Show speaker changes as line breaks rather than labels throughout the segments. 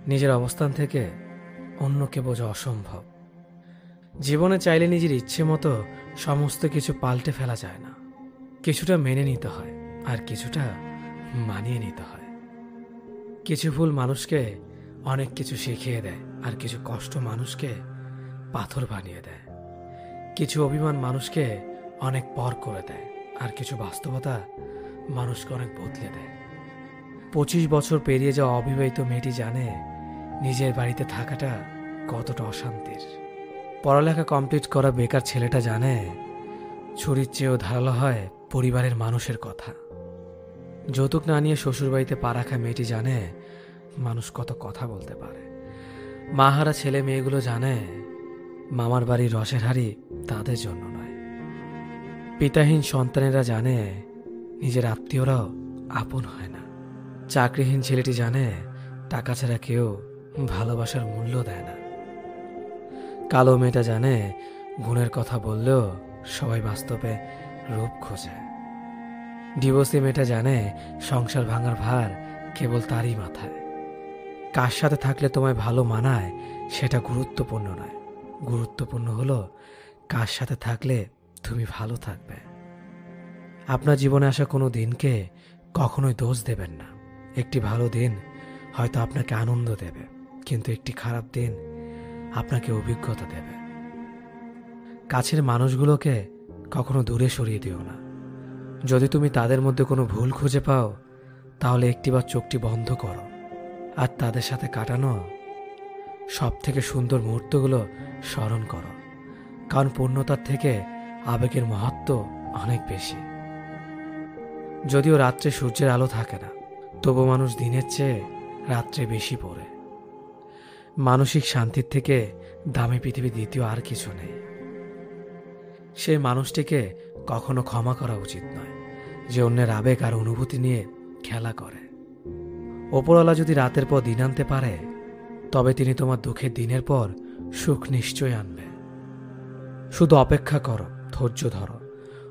নিজের অবস্থান থেকে অন্যকে বোঝা অসম্ভব। জীবনে চাইলে নিজের ইচ্ছে মতো সমস্ত কিছু পাল্টে ফেলা যায় না। কিছুটা মেনে নিতে হয়, আর কিছুটা মানিয়ে নিতে হয়। কিছু ভুল মানুষকে অনেক কিছু শিখিয়ে দেয়, আর কিছু কষ্ট মানুষকে পাথর বানিয়ে দেয়। কিছু অভিমান মানুষকে অনেক পর করে দেয়, আর কিছু বাস্তবতা মানুষকে অনেক বদলে দেয়। 25 বছর পেরিয়ে যাওয়া অবিবাহিত মেয়েটি জানে নিজের বাড়িতে থাকাটা কতটা অশান্তির। পড়ালেখা কমপ্লিট করা বেকার ছেলেটা জানে ছুরির চেয়েও ধারালো হয় পরিবারের মানুষের কথা। যৌতুক না নিয়ে শ্বশুরবাড়িতে পা রাখা মেয়েটি জানে মানুষ কত কথা বলতে পারে। মাহারা ছেলে মেয়েগুলো জানে মামার বাড়ির রসের হাড়ি তাদের জন্য নয়। পিতাহীন সন্তানেরা জানে নিজের আত্মীয়রাও আপন হয় না। চাকরিহীন ছেলেটি জানে টাকা ছাড়া কেউ ভালোবাসার মূল্য দেয় না। কালো মেয়েটা জানে গুণের কথা বললেও সবাই বাস্তবে রূপ খোঁজে। ডিভোর্সি মেয়েটা জানে সংসার ভাঙার ভার কেবল তারই মাথায়। কার সাথে থাকলে তোমায় ভালো মানায় সেটা গুরুত্বপূর্ণ নয়, গুরুত্বপূর্ণ হলো কার সাথে থাকলে তুমি ভালো থাকবে। আপনার জীবনে আসা কোনো দিনকে কখনোই দোষ দেবেন না। একটি ভালো দিন হয়তো আপনাকে আনন্দ দেবে, কিন্তু একটি খারাপ দিন আপনাকে অভিজ্ঞতা দেবে। কাছের মানুষগুলোকে কখনো দূরে সরিয়ে দিও না। যদি তুমি তাদের মধ্যে কোনো ভুল খুঁজে পাও, তাহলে একটিবার চোখটি বন্ধ করো আর তাদের সাথে কাটানো সব থেকে সুন্দর মুহূর্তগুলো স্মরণ করো। কারণ পূর্ণতার থেকে আবেগের মহত্ব অনেক বেশি। যদিও রাত্রে সূর্যের আলো থাকে না, তবু মানুষ দিনের চেয়ে রাত্রে বেশি পড়ে। মানসিক শান্তির থেকে দামি পৃথিবী দ্বিতীয় আর কিছু নেই। সেই মানুষটিকে কখনো ক্ষমা করা উচিত নয় যে অন্যের আবেগ আর অনুভূতি নিয়ে খেলা করে। ওপরওয়ালা যদি রাতের পর দিন আনতে পারে, তবে তিনি তোমার দুঃখের দিনের পর সুখ নিশ্চয় আনবে। শুধু অপেক্ষা করো, ধৈর্য ধরো,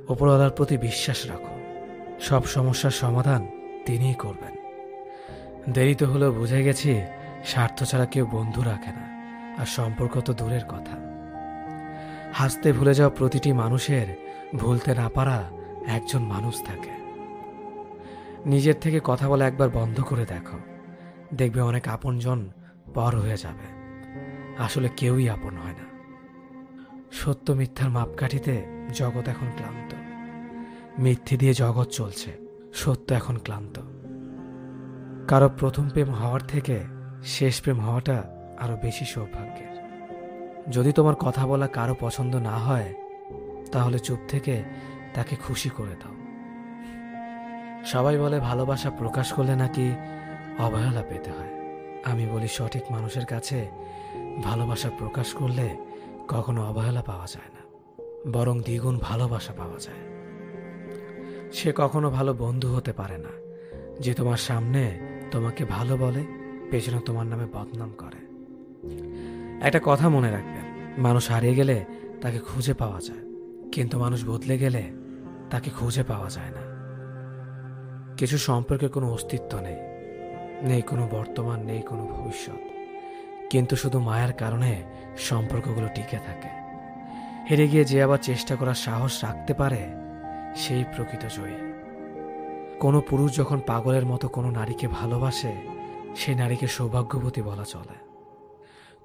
ওপরওয়ালার প্রতি বিশ্বাস রাখো। সব সমস্যার সমাধান তিনিই করবেন। দেরিতে হলেও বুঝে গেছি স্বার্থ ছাড়া কেউ বন্ধু রাখে না, আর সম্পর্ক তো দূরের কথা। হাসতে ভুলে যাওয়া প্রতিটি মানুষের ভুলতে না পারা একজন মানুষ থাকে। নিজের থেকে কথা বলা একবার বন্ধ করে দেখো, দেখবে অনেক আপনজন পর হয়ে যাবে। আসলে কেউই আপন হয় না। সত্য মিথ্যার মাপকাঠিতে জগৎ এখন ক্লান্ত। মিথ্যে দিয়ে জগৎ চলছে, সত্য এখন ক্লান্ত। কারো প্রথম প্রেম হওয়ার থেকে শেষ প্রেম হওয়াটা আরো বেশি সৌভাগ্যের। যদি তোমার কথা বলা কারো পছন্দ না হয়, তাহলে চুপ থেকে তাকে খুশি করে দাও। সবাই বলে ভালোবাসা প্রকাশ করলে নাকি অবহেলা পেতে হয়। আমি বলি সঠিক মানুষের কাছে ভালোবাসা প্রকাশ করলে কখনো অবহেলা পাওয়া যায় না, বরং দ্বিগুণ ভালোবাসা পাওয়া যায়। সে কখনো ভালো বন্ধু হতে পারে না যে তোমার সামনে তোমাকে ভালো বলে, পেছনে তোমার নামে বদনাম করে। একটা কথা মনে রাখবেন, মানুষ হারিয়ে গেলে তাকে খুঁজে পাওয়া যায়, কিন্তু মানুষ বদলে গেলে তাকে খুঁজে পাওয়া যায় না। কিছু সম্পর্কের কোনো অস্তিত্ব নেই, নেই কোনো বর্তমান, নেই কোনো ভবিষ্যৎ, কিন্তু শুধু মায়ার কারণে সম্পর্কগুলো টিকে থাকে। হেরে গিয়ে যে আবার চেষ্টা করার সাহস রাখতে পারে, সেই প্রকৃত জয়ী। কোনো পুরুষ যখন পাগলের মতো কোনো নারীকে ভালোবাসে, সেই নারীকে সৌভাগ্যবতী বলা চলে।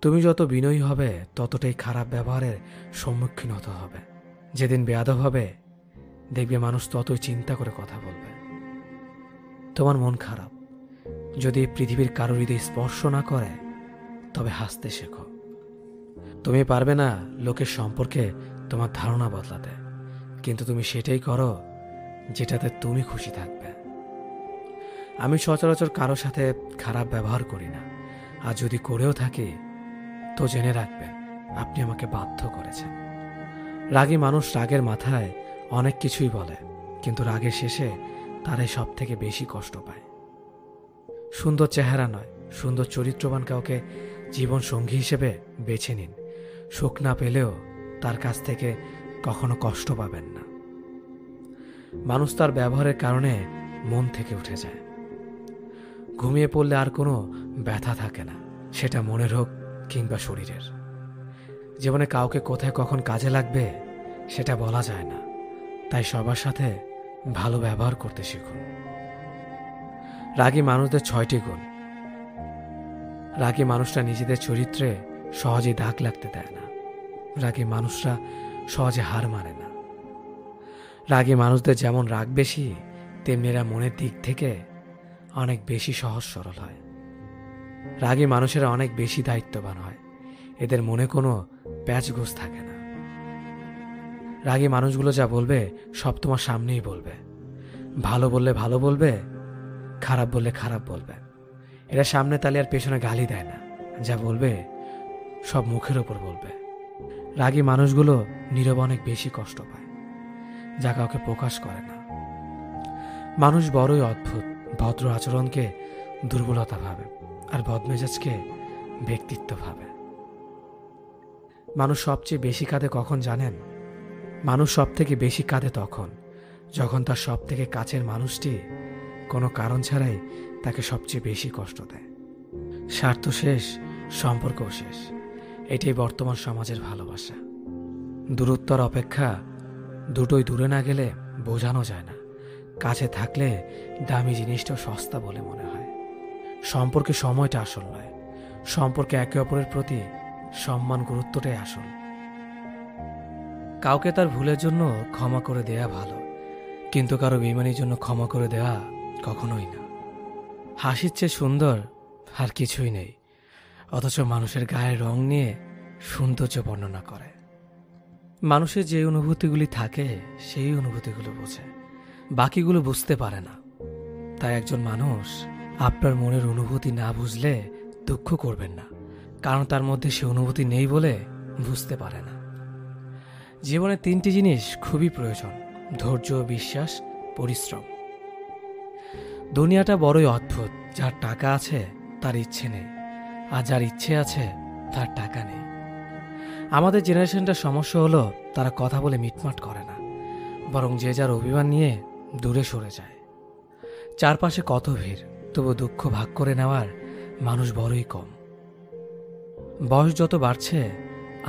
তুমি যত বিনয়ী হবে, ততটাই খারাপ ব্যবহারের সম্মুখীন হতে হবে। যেদিন বেয়াদব হবে, দেখবে মানুষ ততই চিন্তা করে কথা বলবে। তোমার মন খারাপ, যদি পৃথিবীর কারোর হৃদয় স্পর্শ না করে, তবে হাসতে শেখো। তুমি পারবে না লোকের সম্পর্কে তোমার ধারণা বদলাতে, কিন্তু তুমি সেটাই করো যেটাতে তুমি খুশি থাকবে। আমি সচরাচর কারো সাথে খারাপ ব্যবহার করি না, আর যদি করেও থাকি তো জেনে রাখবেন আপনি আমাকে বাধ্য করেছেন। রাগী মানুষ রাগের মাথায় অনেক কিছুই বলে, কিন্তু রাগের শেষে তারাই সব থেকে বেশি কষ্ট পায়। সুন্দর চেহারা নয়, সুন্দর চরিত্রবান কাউকে জীবন সঙ্গী হিসেবে বেছে নিন। সুখ না পেলেও তার কাছ থেকে কখনো কষ্ট পাবেন না। মানুষ তার ব্যবহারের কারণে মন থেকে উঠে যায়। ঘুমিয়ে পড়লে আর কোনো ব্যথা থাকে না, সেটা মনের হোক কিংবা শরীরের। জীবনে কাউকে কোথায় কখন কাজে লাগবে সেটা বলা যায় না, তাই সবার সাথে ভালো ব্যবহার করতে শিখুন। রাগী মানুষদের 6টি গুণ। রাগী মানুষরা নিজেদের চরিত্রে সহজে দাগ লাগতে দেয় না। রাগী মানুষরা সহজে হার মানে না। রাগী মানুষদের যেমন রাগ বেশি, তেমনি এরা মনের দিক থেকে অনেক বেশি সহজ সরল হয়। রাগী মানুষেরা অনেক বেশি দায়িত্ববান হয়। এদের মনে কোনো প্যাচগোছ থাকে না। রাগী মানুষগুলো যা বলবে সব তোমার সামনেই বলবে। ভালো বললে ভালো বলবে, খারাপ বললে খারাপ বলবে। এরা সামনে তালে আর পেছনে গালি দেয় না। যা বলবে সব মুখের ওপর বলবে। রাগী মানুষগুলো নীরবে অনেক বেশি কষ্ট পায়, যা কাউকে প্রকাশ করে না। মানুষ বড়ই অদ্ভুত। ভদ্র আচরণকে দুর্বলতা ভাবে, আর বদমেজাজকে ব্যক্তিত্ব ভাবে। মানুষ সবচেয়ে বেশি কাঁদে কখন জানেন? মানুষ সব থেকে বেশি কাঁদে তখন যখন তার সব থেকে কাছের মানুষটি কোনো কারণ ছাড়াই তাকে সবচেয়ে বেশি কষ্ট দেয়। স্বার্থ শেষ, সম্পর্কও শেষ। এটাই বর্তমান সমাজের ভালোবাসা। দূরত্বর অপেক্ষা দুটোই দূরে না গেলে বোঝানো যায় না। কাছে থাকলে দামি জিনিসটাও সস্তা বলে মনে হয়। সম্পর্কে সময়টা আসল নয়, সম্পর্কে একে অপরের প্রতি সম্মান গুরুত্বটাই আসল। কাউকে তার ভুলের জন্য ক্ষমা করে দেয়া ভালো, কিন্তু কারো বেইমানির জন্য ক্ষমা করে দেওয়া কখনোই না। হাসির চেয়ে সুন্দর আর কিছুই নেই, অথচ মানুষের গায়ের রং নিয়ে সৌন্দর্য বর্ণনা করে। মানুষের যে অনুভূতিগুলি থাকে সেই অনুভূতিগুলো বোঝে, বাকিগুলো বুঝতে পারে না। তাই একজন মানুষ আপনার মনের অনুভূতি না বুঝলে দুঃখ করবেন না, কারণ তার মধ্যে সে অনুভূতি নেই বলে বুঝতে পারে না। জীবনে 3টি জিনিস খুবই প্রয়োজন: ধৈর্য, বিশ্বাস, পরিশ্রম। দুনিয়াটা বড়ই অদ্ভুত। যার টাকা আছে তার ইচ্ছে নেই, আর যার ইচ্ছে আছে তার টাকা নেই। আমাদের জেনারেশনটার সমস্যা হলো তারা কথা বলে মিটমাট করে না, বরং যে যার অভিমান নিয়ে দূরে সরে যায়। চারপাশে কত ভিড়, তবু দুঃখ ভাগ করে নেওয়ার মানুষ বড়ই কম। বয়স যত বাড়ছে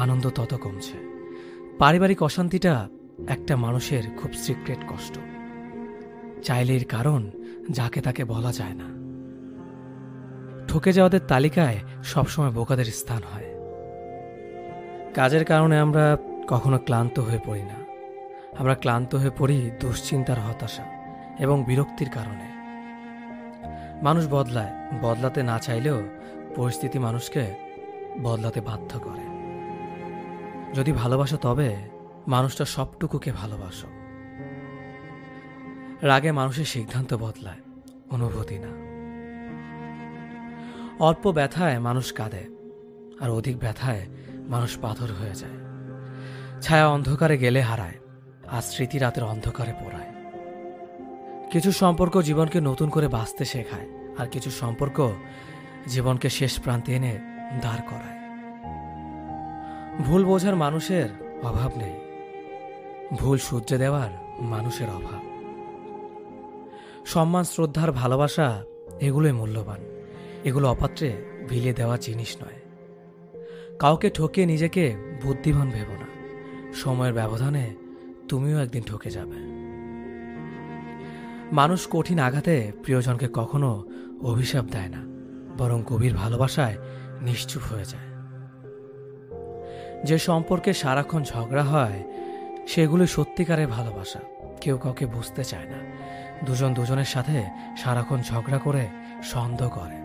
আনন্দ তত কমছে। পারিবারিক অশান্তিটা একটা মানুষের খুব সিক্রেট কষ্ট। চাইলে এর কারণ যাকে তাকে বলা যায় না। ঠকে যাওয়াদের তালিকায় সবসময় বোকাদের স্থান হয়। কাজের কারণে আমরা কখনো ক্লান্ত হয়ে পড়ি না। আমরা ক্লান্ত হয়ে পড়ি দুশ্চিন্তার, হতাশা এবং বিরক্তির কারণে। মানুষ বদলায়, বদলাতে না চাইলেও পরিস্থিতি মানুষকে বদলাতে বাধ্য করে। যদি ভালোবাসো তবে মানুষটা সবটুকুকে ভালোবাসো। রাগে মানুষের সিদ্ধান্ত বদলায়, অনুভূতি না। অল্প ব্যথায় মানুষ কাঁদে, আর অধিক ব্যথায় মানুষ পাথর হয়ে যায়। ছায়া অন্ধকারে গেলে হারায়, আর স্মৃতি রাতের অন্ধকারে পোড়ায়। কিছু সম্পর্ক জীবনকে নতুন করে বাঁচতে শেখায়, আর কিছু সম্পর্ক জীবনকে শেষ প্রান্তে এনে দাঁড় করায়। ভুল বোঝার মানুষের অভাব নেই, ভুল শুধরে দেওয়ার মানুষের অভাব। সম্মান, শ্রদ্ধার, ভালোবাসা এগুলোই মূল্যবান। এগুলো অপাত্রে বিলিয়ে দেওয়া জিনিস নয়। কাউকে ঠকিয়ে নিজেকে বুদ্ধিমান ভেবো না। সময়ের ব্যবধানে তুমিও একদিন ঠকে যাবে। মানুষ কঠিন আঘাতে প্রিয়জনকে কখনো অভিশাপ দেয় না, বরং গভীর ভালোবাসায় নিশ্চুপ হয়ে যায়। যে সম্পর্কে সারাক্ষণ ঝগড়া হয় সেগুলো সত্যিকারের ভালোবাসা। কেউ কাউকে বুঝতে চায় না। দুজন দুজনের সাথে সারাক্ষণ ঝগড়া করে সন্দেহ করে,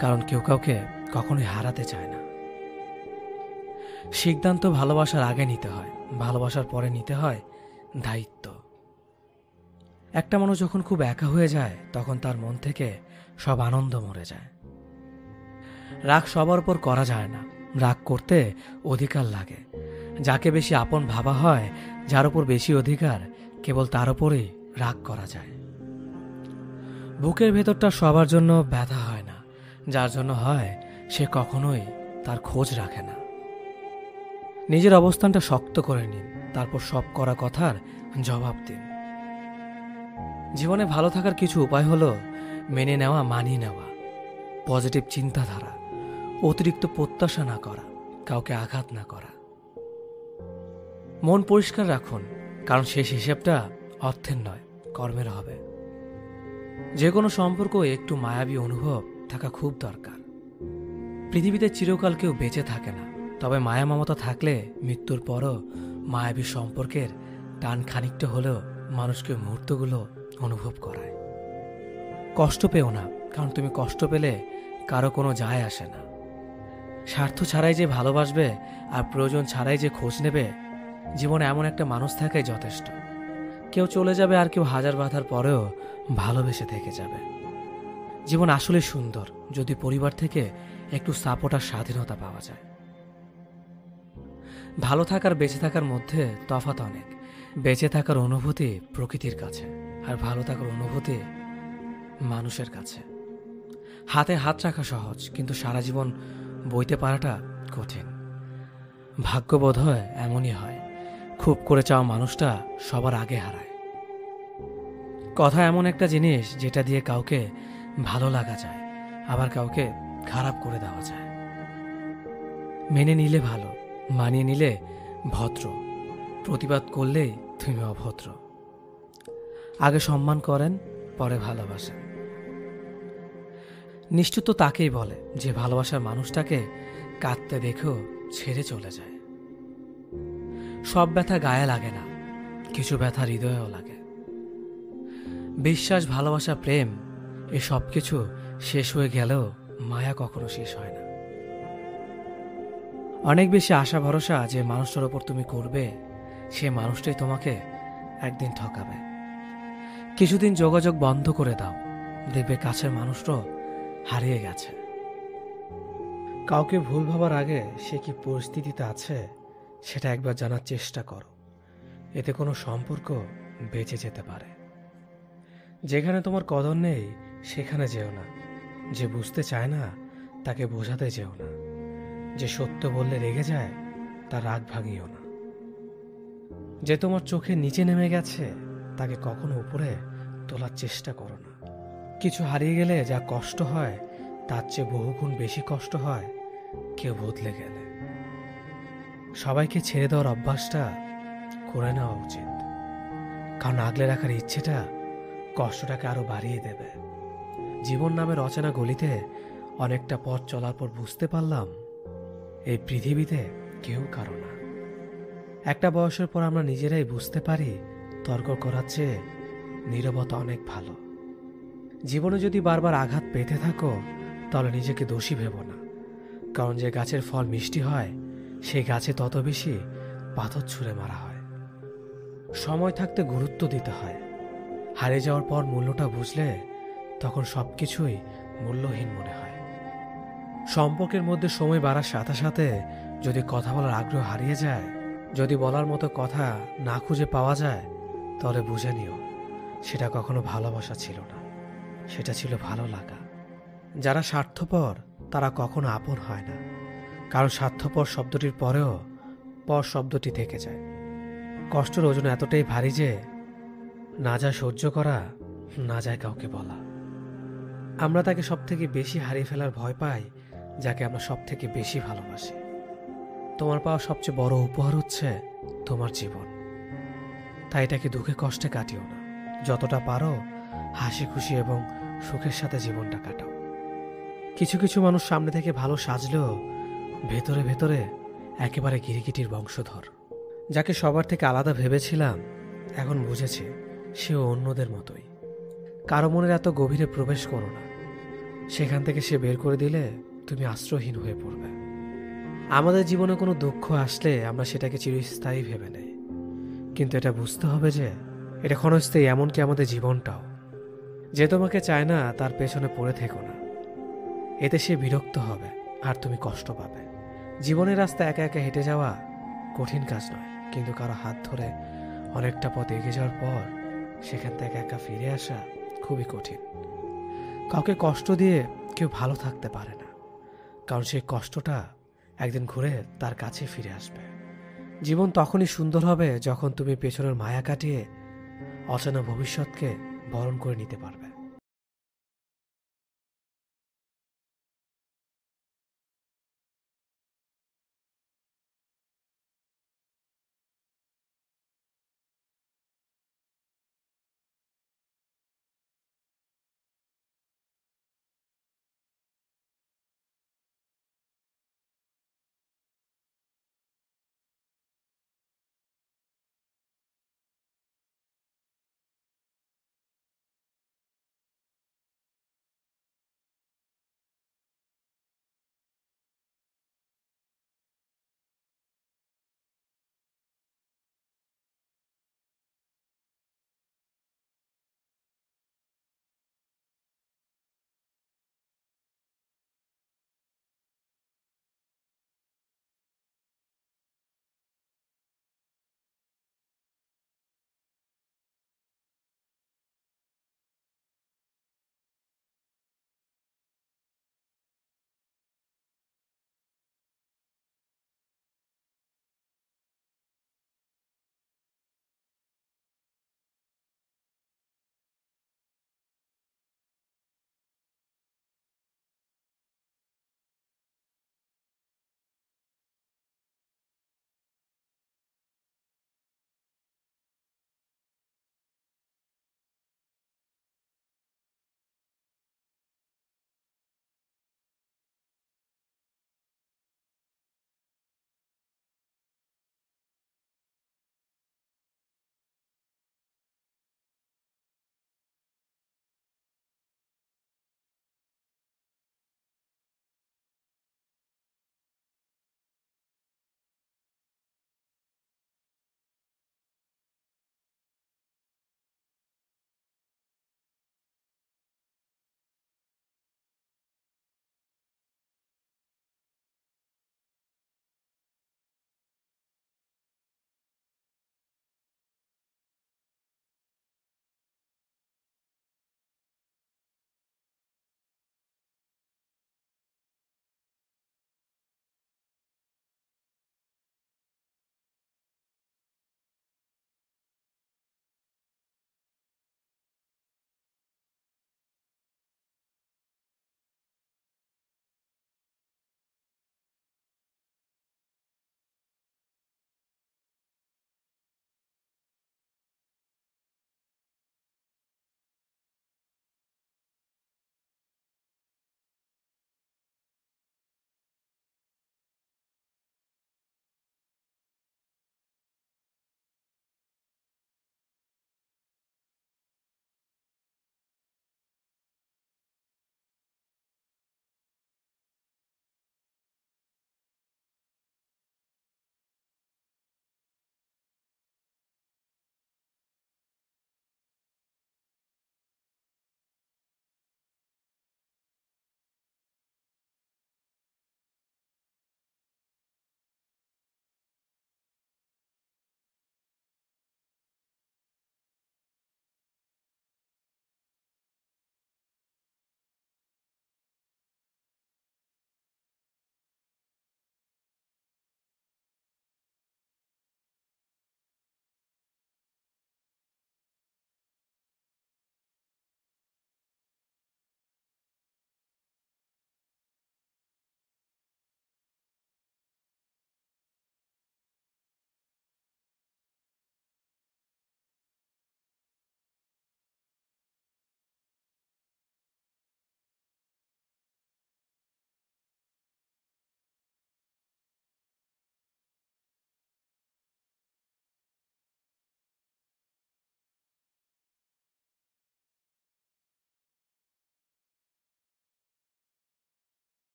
কারণ কেউ কাউকে কখনোই হারাতে চায় না। সিদ্ধান্ত ভালোবাসার আগে নিতে হয়, ভালোবাসার পরে নিতে হয় দায়িত্ব। একটা মানুষ যখন খুব একা হয়ে যায় তখন তার মন থেকে সব আনন্দ মরে যায়। রাগ সবার উপর করা যায় না, রাগ করতে অধিকার লাগে। যাকে বেশি আপন ভাবা হয়, যার উপর বেশি অধিকার, কেবল তার উপরেই রাগ করা যায়। বুকের ভেতরটা সবার জন্য ব্যথা হয় না, যার জন্য হয় সে কখনোই তার খোঁজ রাখে না। নিজের অবস্থানটা শক্ত করে নিন, তারপর সব করা কথার জবাব দিন। জীবনে ভালো থাকার কিছু উপায় হলো মেনে নেওয়া, মানিয়ে নেওয়া, পজিটিভ চিন্তাধারা, অতিরিক্ত প্রত্যাশা না করা, কাউকে আঘাত না করা। মন পরিষ্কার রাখুন, কারণ শেষ হিসেবটা অর্থের নয়, কর্মের হবে। যে কোনো সম্পর্ক একটু মায়াবী অনুভব থাকা খুব দরকার। পৃথিবীতে চিরকাল কেউ বেঁচে থাকে না, তবে মায়া মমতা থাকলে মৃত্যুর পরও মায়াবী সম্পর্কের টান খানিকটা হলেও মানুষকে মুহূর্তগুলো অনুভব করায়। কষ্ট পেও না, কারণ তুমি কষ্ট পেলে কারো কোনো যায় আসে না। স্বার্থ ছাড়াই যে ভালোবাসবে আর প্রয়োজন ছাড়াই যে খোঁজ নেবে, জীবনে এমন একটা মানুষ থাকাই যথেষ্ট। কেউ চলে যাবে আর কেউ হাজার বাধার পরেও ভালোবেসে থেকে যাবে। জীবন আসলে সুন্দর যদি পরিবার থেকে একটু সাপোর্ট আর স্বাধীনতা পাওয়া যায়। ভালো থাকার বেঁচে থাকার মধ্যে তফাৎ অনেক। বেঁচে থাকার অনুভূতি প্রকৃতির কাছে, আর ভালো থাকার অনুভূতি মানুষের কাছে। হাতে হাত রাখা সহজ, কিন্তু সারা জীবন বইতে পারাটা কঠিন। ভাগ্য বোধ হয় এমনই হয়, খুব করে চাওয়া মানুষটা সবার আগে হারায়। কথা এমন একটা জিনিস যেটা দিয়ে কাউকে ভালো লাগা যায়, আবার কাউকে খারাপ করে দেওয়া যায়। মেনে নিলে ভালো, মানিয়ে নিলে ভদ্র, প্রতিবাদ করলেই তুমি অভদ্র। আগে সম্মান করেন, পরে ভালোবাসেন। নিষ্ঠুর তো তাকেই বলে যে ভালোবাসার মানুষটাকে কাঁদতে দেখেও ছেড়ে চলে যায়। সব ব্যথা গায়ে লাগে না, কিছু ব্যথা হৃদয়েও লাগে। বিশ্বাস, ভালোবাসা, প্রেম, এ সব কিছু শেষ হয়ে গেলেও মায়া কখনো শেষ হয় না। অনেক বেশি আশা ভরসা যে মানুষটার ওপর তুমি করবে, সে মানুষটাই তোমাকে একদিন ঠকাবে। কিছুদিন যোগাযোগ বন্ধ করে দাও, দেখবে কাছের মানুষটাও হারিয়ে গেছে। কাউকে ভুল ভাবার আগে সে কি পরিস্থিতিতে আছে সেটা একবার জানার চেষ্টা করো, এতে কোনো সম্পর্ক বেঁচে যেতে পারে। যেখানে তোমার কদর নেই সেখানে যেও না। যে বুঝতে চায় না তাকে বোঝাতে যেও না। যে সত্য বললে রেগে যায় তার রাগ ভাঙিও না। যে তোমার চোখের নিচে নেমে গেছে তাকে কখনো উপরে তোলার চেষ্টা করো না। কিছু হারিয়ে গেলে যা কষ্ট হয় তার চেয়ে বহুগুণ বেশি কষ্ট হয় কেউ বদলে গেলে। সবাইকে ছেড়ে দেওয়ার অভ্যাসটা করে নেওয়া উচিত, কারণ আগলে রাখার ইচ্ছেটা কষ্টটাকে আরো বাড়িয়ে দেবে। জীবন নামের অচেনা গলিতে অনেকটা পথ চলার পর বুঝতে পারলাম এই পৃথিবীতে কেউ কারো না। একটা বয়সের পর আমরা নিজেরাই বুঝতে পারি তর্ক করার চেয়ে নীরবতা অনেক ভালো। জীবনে যদি বারবার আঘাত পেতে থাকো তাহলে নিজেকে দোষী ভেবো না, কারণ যে গাছের ফল মিষ্টি হয় সেই গাছে তত বেশি পাথর ছুঁড়ে মারা হয়। সময় থাকতে গুরুত্ব দিতে হয়। হারিয়ে যাওয়ার পর মূল্যটা বুঝলে তখন সবকিছুই মূল্যহীন মনে হয়। সম্পর্কের মধ্যে সময় বাড়ার সাথে সাথে যদি কথা বলার আগ্রহ হারিয়ে যায়, যদি বলার মতো কথা না খুঁজে পাওয়া যায়, তাহলে বুঝে নিও সেটা কখনো ভালোবাসা ছিল না, সেটা ছিল ভালো লাগা। যারা স্বার্থপর তারা কখনো আপন হয় না, কারণ স্বার্থপর শব্দটির পরেও পর শব্দটি থেকে যায়। কষ্টের ওজন এতটাই ভারী যে না যায় সহ্য করা, না যায় কাউকে বলা। আমরা তাকে সব থেকে বেশি হারিয়ে ফেলার ভয় পাই যাকে আমরা সব থেকে বেশি ভালোবাসি। তোমার পাওয়া সবচেয়ে বড় উপহার হচ্ছে তোমার জীবন, তাই এটাকে দুঃখে কষ্টে কাটিও না। যতটা পারো হাসি খুশি এবং সুখের সাথে জীবনটা কাটাও। কিছু কিছু মানুষ সামনে থেকে ভালো সাজলেও ভেতরে ভেতরে একেবারে গিরিগিটির বংশধর। যাকে সবার থেকে আলাদা ভেবেছিলাম এখন বুঝেছি সেও অন্যদের মতোই। কারো মনের এত গভীরে প্রবেশ করো না, সেখান থেকে সে বের করে দিলে তুমি আশ্রয়হীন হয়ে পড়বে। আমাদের জীবনে কোনো দুঃখ আসলে আমরা সেটাকে চিরস্থায়ী ভেবে নেই, কিন্তু এটা বুঝতে হবে যে এটা ক্ষণস্থায়ী, এমনকি আমাদের জীবনটাও। যে তোমাকে চায় না তার পেছনে পড়ে থেকো না, এতে সে বিরক্ত হবে আর তুমি কষ্ট পাবে। জীবনের রাস্তা একা একা হেঁটে যাওয়া কঠিন কাজ নয়, কিন্তু কারো হাত ধরে অনেকটা পথ এগিয়ে যাওয়ার পর সেখান থেকে একা ফিরে আসা খুবই কঠিন। কাউকে কষ্ট দিয়ে কেউ ভালো থাকতে পারে না, কারণ সেই কষ্টটা একদিন ঘুরে তার কাছে ফিরে আসবে। জীবন তখনই সুন্দর হবে যখন তুমি পেছনের মায়া কাটিয়ে অচেনা ভবিষ্যৎকে বরণ করে নিতে পারবে।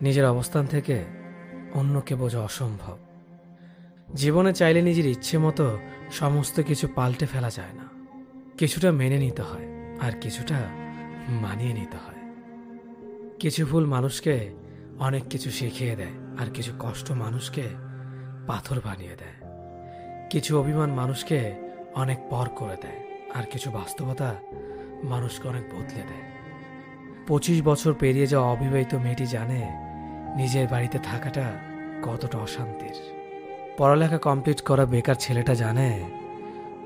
নিজের অবস্থান থেকে অন্যকে বোঝা অসম্ভব। জীবনে চাইলে নিজের ইচ্ছে মতো সমস্ত কিছু পাল্টে ফেলা যায় না। কিছুটা মেনে নিতে হয়, আর কিছুটা মানিয়ে নিতে হয়। কিছু ভুল মানুষকে অনেক কিছু শিখিয়ে দেয়, আর কিছু কষ্ট মানুষকে পাথর বানিয়ে দেয়। কিছু অভিমান মানুষকে অনেক পর করে দেয়, আর কিছু বাস্তবতা মানুষকে অনেক বদলে দেয়। 25 বছর পেরিয়ে যাওয়া অবিবাহিত মেয়েটি জানে নিজের বাড়িতে থাকাটা কতটা অশান্তির। পড়ালেখা কমপ্লিট করা বেকার ছেলেটা জানে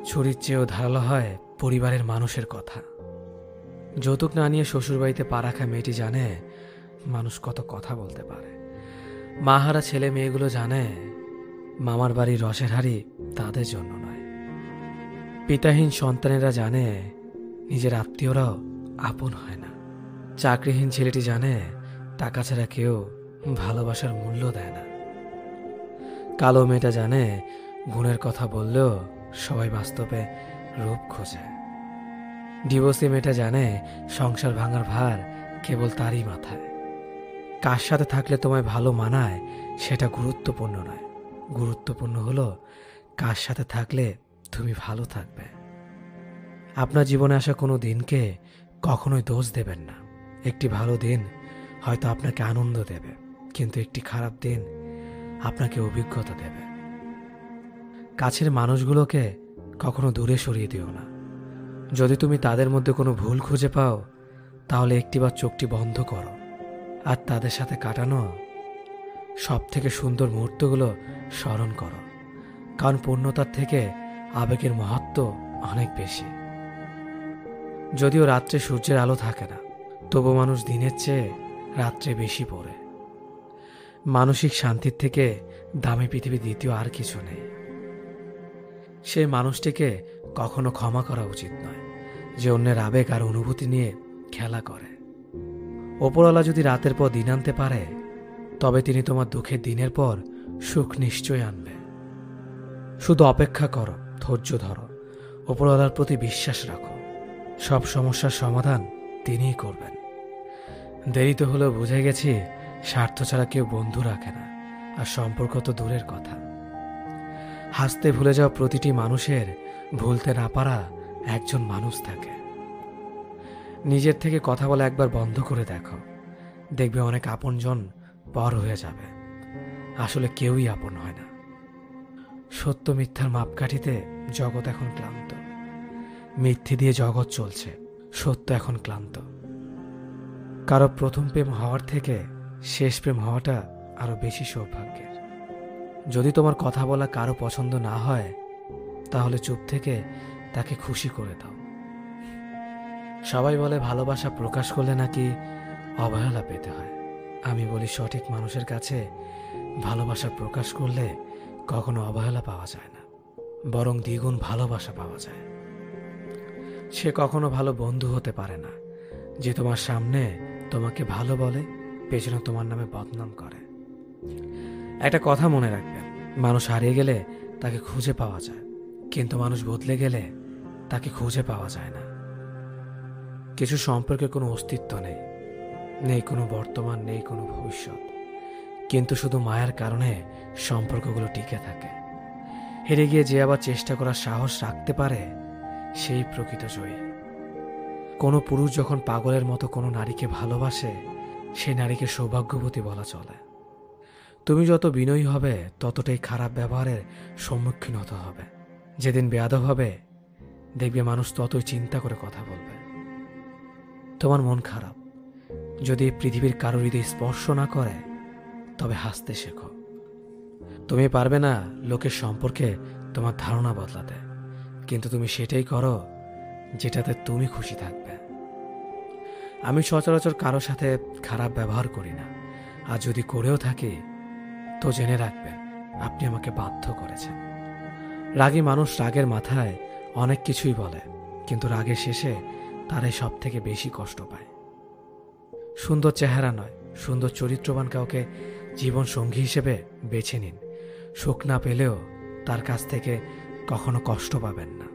ছুরির চেয়েও ধারালো হয় পরিবারের মানুষের কথা। যৌতুক না নিয়ে শ্বশুরবাড়িতে পা রাখা মেয়েটি জানে মানুষ কত কথা বলতে পারে। মাহারা ছেলে মেয়েগুলো জানে মামার বাড়ির রসের হাড়ি তাদের জন্য নয়। পিতাহীন সন্তানেরা জানে নিজের আত্মীয়রাও আপন হয় না। চাকরিহীন ছেলেটি জানে টাকা ছাড়া কেউ ভালোবাসার মূল্য দেয় না। কালো মেয়েটা জানে গুণের কথা বললেও সবাই বাস্তবে রূপ খোঁজে। ডিভোর্সি মেয়েটা জানে সংসার ভাঙার ভার কেবল তারই মাথায়। কার সাথে থাকলে তোমায় ভালো মানায় সেটা গুরুত্বপূর্ণ নয়, গুরুত্বপূর্ণ হলো কার সাথে থাকলে তুমি ভালো থাকবে। আপনার জীবনে আসা কোনো দিনকে কখনোই দোষ দেবেন না। একটি ভালো দিন হয়তো আপনাকে আনন্দ দেবে, কিন্তু একটি খারাপ দিন আপনাকে অভিজ্ঞতা দেবে। কাছের মানুষগুলোকে কখনো দূরে সরিয়ে দিও না। যদি তুমি তাদের মধ্যে কোনো ভুল খুঁজে পাও, তাহলে একটিবার চোখটি বন্ধ করো আর তাদের সাথে কাটানো সব থেকে সুন্দর মুহূর্তগুলো স্মরণ করো। কারণ পূর্ণতার থেকে আবেগের মাহাত্ম্য অনেক বেশি। যদিও রাত্রে সূর্যের আলো থাকে না, তবু মানুষ দিনের চেয়ে রাত্রে বেশি পড়ে। মানসিক শান্তির থেকে দামি পৃথিবী দ্বিতীয় আর কিছু নেই। সেই মানুষটিকে কখনো ক্ষমা করা উচিত নয় যে অন্যের আবেগ আর অনুভূতি নিয়ে খেলা করে। ওপরওয়ালা যদি রাতের পর দিন আনতে পারে, তবে তিনি তোমার দুঃখের দিনের পর সুখ নিশ্চয় আনবে। শুধু অপেক্ষা করো, ধৈর্য ধরো, ওপরওয়ালার প্রতি বিশ্বাস রাখো। সব সমস্যার সমাধান তিনিই করবেন। দেরিতে হলেও বুঝে গেছি স্বার্থ ছাড়া কেউ বন্ধু রাখে না, আর সম্পর্ক তো দূরের কথা। হাসতে ভুলে যাওয়া প্রতিটি মানুষের ভুলতে না পারা একজন মানুষ থাকে। নিজের থেকে কথা বলা একবার বন্ধ করে দেখো, দেখবে অনেক আপনজন পর হয়ে যাবে। আসলে কেউই আপন হয় না। সত্য মিথ্যার মাপকাঠিতে জগৎ এখন ক্লান্ত। মিথ্যে দিয়ে জগৎ চলছে, সত্য এখন ক্লান্ত। কারো প্রথম প্রেম হওয়ার থেকে শেষ প্রেম হওয়াটা আরো বেশি সৌভাগ্যের। যদি তোমার কথা বলা কারো পছন্দ না হয়, তাহলে চুপ থেকে তাকে খুশি করে দাও। সবাই বলে ভালোবাসা প্রকাশ করলে নাকি অবহেলা পেতে হয়। আমি বলি সঠিক মানুষের কাছে ভালোবাসা প্রকাশ করলে কখনো অবহেলা পাওয়া যায় না, বরং দ্বিগুণ ভালোবাসা পাওয়া যায়। সে কখনো ভালো বন্ধু হতে পারে না যে তোমার সামনে তোমাকে ভালো বলে, পেছনে তোমার নামে বদনাম করে। একটা কথা মনে রাখবেন, মানুষ হারিয়ে গেলে তাকে খুঁজে পাওয়া যায়, কিন্তু মানুষ বদলে গেলে তাকে খুঁজে পাওয়া যায় না। কিছু সম্পর্কে কোনো অস্তিত্ব নেই, নেই কোনো বর্তমান, নেই কোনো ভবিষ্যৎ, কিন্তু শুধু মায়ার কারণে সম্পর্কগুলো টিকে থাকে। হেরে গিয়ে যে আবার চেষ্টা করার সাহস রাখতে পারে, সেই প্রকৃত জয়ী। কোনো পুরুষ যখন পাগলের মতো কোনো নারীকে ভালোবাসে, সেই নারীকে সৌভাগ্যবতী বলা চলে। তুমি যত বিনয়ী হবে, ততটাই খারাপ ব্যবহারের সম্মুখীন হতে হবে। যেদিন বেয়াদব হবে, দেখবে মানুষ ততই চিন্তা করে কথা বলবে। তোমার মন খারাপ, যদি পৃথিবীর কারো হৃদয় স্পর্শ না করে, তবে হাসতে শেখো। তুমি পারবে না লোকের সম্পর্কে তোমার ধারণা বদলাতে, কিন্তু তুমি সেটাই করো যেটাতে তুমি খুশি থাকবে। আমি সচরাচর কারো সাথে খারাপ ব্যবহার করি না, আর যদি করেও থাকি তো জেনে রাখবেন আপনি আমাকে বাধ্য করেছেন। রাগী মানুষ রাগের মাথায় অনেক কিছুই বলে, কিন্তু রাগের শেষে তারাই সব থেকে বেশি কষ্ট পায়। সুন্দর চেহারা নয়, সুন্দর চরিত্রবান কাউকে জীবন সঙ্গী হিসেবে বেছে নিন। সুখ না পেলেও তার কাছ থেকে কখনো কষ্ট পাবেন না।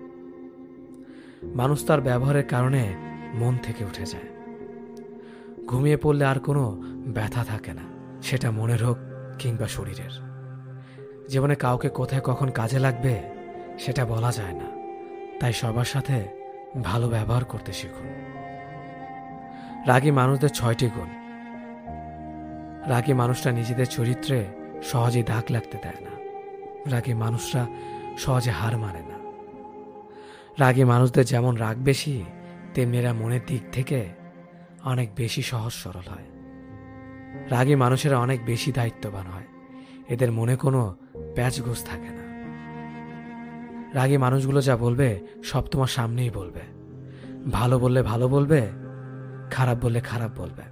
মানুষ তার ব্যবহারের কারণে মন থেকে উঠে যায়। ঘুমিয়ে পড়লে আর কোনো ব্যথা থাকে না, সেটা মনের হোক কিংবা শরীরের। জীবনে কাউকে কোথায় কখন কাজে লাগবে সেটা বলা যায় না, তাই সবার সাথে ভালো ব্যবহার করতে শিখুন। রাগী মানুষদের 6টি গুণ। রাগী মানুষরা নিজেদের চরিত্রে সহজেই দাগ লাগতে দেয় না। রাগী মানুষরা সহজে হার মানে না। রাগী মানুষদের যেমন রাগ বেশি, তেমনি এরা মনের দিক থেকে অনেক বেশি সহজ সরল হয়। রাগী মানুষেরা অনেক বেশি দায়িত্ববান হয়। এদের মনে কোনো প্যাচগোছ থাকে না। রাগী মানুষগুলো যা বলবে সব তোমার সামনেই বলবে। ভালো বললে ভালো বলবে, খারাপ বললে খারাপ বলবে।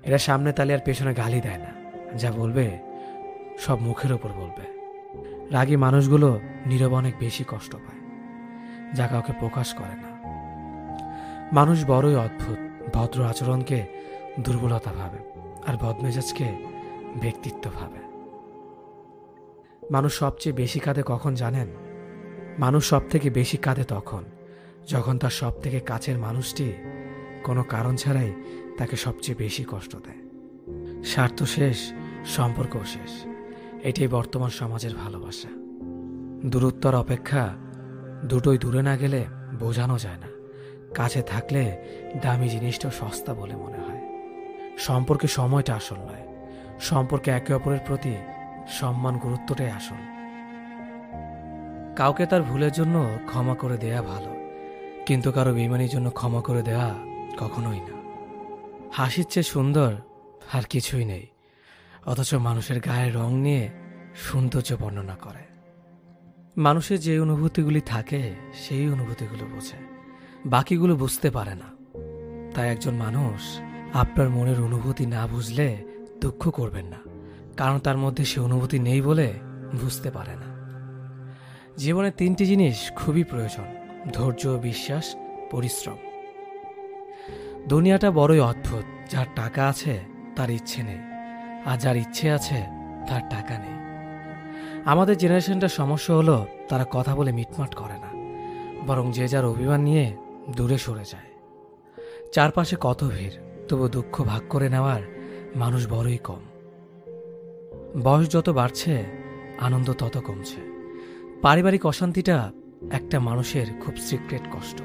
এরা সামনে তালে আর পেছনে গালি দেয় না। যা বলবে সব মুখের ওপর বলবে। রাগী মানুষগুলো নীরবে অনেক বেশি কষ্ট পায়, যা কাউকে প্রকাশ করে না। মানুষ বড়ই অদ্ভুত। ভদ্র আচরণকে দুর্বলতা ভাবে, আর বদমেজাজকে ব্যক্তিত্ব ভাবে। মানুষ সবচেয়ে বেশি কাঁদে কখন জানেন? মানুষ সব থেকে বেশি কাঁদে তখন যখন তার সব থেকে কাছের মানুষটি কোনো কারণ ছাড়াই তাকে সবচেয়ে বেশি কষ্ট দেয়। স্বার্থ শেষ, সম্পর্কও শেষ। এটাই বর্তমান সমাজের ভালোবাসা। দূরত্বর অপেক্ষা দুটোই দূরে না গেলে বোঝানো যায় না। কাছে থাকলে দামি জিনিসটাও সস্তা বলে মনে হয়। সম্পর্কে সময়টা আসল নয়, সম্পর্কে একে অপরের প্রতি সম্মান গুরুত্বটাই আসল। কাউকে তার ভুলের জন্য ক্ষমা করে দেয়া ভালো, কিন্তু কারো বেইমানির জন্য ক্ষমা করে দেওয়া কখনোই না। হাসির চেয়ে সুন্দর আর কিছুই নেই, অথচ মানুষের গায়ের রং নিয়ে সৌন্দর্য বর্ণনা করে। মানুষের যে অনুভূতিগুলি থাকে সেই অনুভূতিগুলো বোঝে, বাকিগুলো বুঝতে পারে না। তাই একজন মানুষ আপনার মনের অনুভূতি না বুঝলে দুঃখ করবেন না, কারণ তার মধ্যে সে অনুভূতি নেই বলে বুঝতে পারে না। জীবনে 3টি জিনিস খুবই প্রয়োজন: ধৈর্য, বিশ্বাস, পরিশ্রম। দুনিয়াটা বড়ই অদ্ভুত। যার টাকা আছে তার ইচ্ছে নেই, আর যার ইচ্ছে আছে তার টাকা নেই। আমাদের জেনারেশনটার সমস্যা হলো তারা কথা বলে মিটমাট করে না, বরং যে যার অভিমান নিয়ে দূরে সরে যায়। চারপাশে কত ভিড়, তবু দুঃখ ভাগ করে নেওয়ার মানুষ বড়ই কম। বয়স যত বাড়ছে আনন্দ তত কমছে। পারিবারিক অশান্তিটা একটা মানুষের খুব সিক্রেট কষ্ট।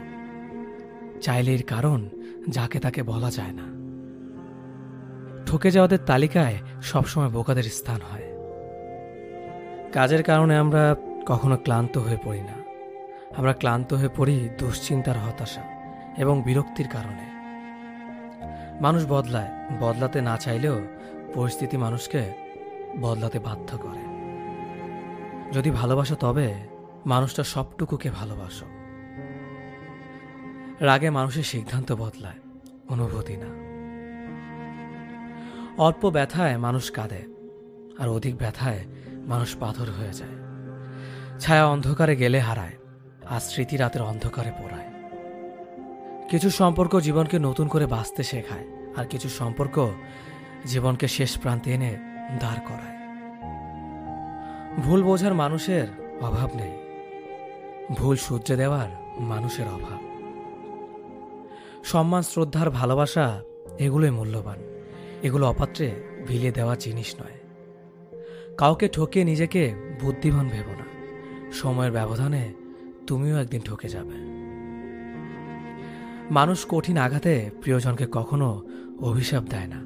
চাইলে এর কারণ যাকে তাকে বলা যায় না। ঠকে যাওয়াদের তালিকায় সবসময় বোকাদের স্থান হয়। কাজের কারণে আমরা কখনো ক্লান্ত হয়ে পড়ি না। আমরা ক্লান্ত হয়ে পড়ি দুশ্চিন্তার, হতাশা এবং বিরক্তির কারণে। মানুষ বদলায়, বদলাতে না চাইলেও পরিস্থিতি মানুষকে বদলাতে বাধ্য করে। যদি ভালোবাসো তবে মানুষটা সবটুকুকে ভালোবাসো। রাগে মানুষের সিদ্ধান্ত বদলায়, অনুভূতি না। অল্প ব্যথায় মানুষ কাঁদে, আর অধিক ব্যথায় মানুষ পাথর হয়ে যায়। ছায়া অন্ধকারে গেলে হারায়, আর স্মৃতি রাতের অন্ধকারে পোড়ায়। কিছু সম্পর্ক জীবনকে নতুন করে বাঁচতে শেখায়, আর কিছু সম্পর্ক জীবনকে শেষ প্রান্তে এনে দাঁড় করায়। ভুল বোঝার মানুষের অভাব নেই, ভুল শুধরে দেওয়ার মানুষের অভাব। সম্মান, শ্রদ্ধার, ভালোবাসা এগুলোই মূল্যবান। এগুলো অপাত্রে বিলিয়ে দেওয়া জিনিস নয়। কাউকে ঠকিয়ে নিজেকে বুদ্ধিমান ভেবো না। সময়ের ব্যবধানে তুমিও একদিন ঠকে যাবে। মানুষ কঠিন আঘাতে প্রিয়জনকে কখনো অভিশাপ দেয় না,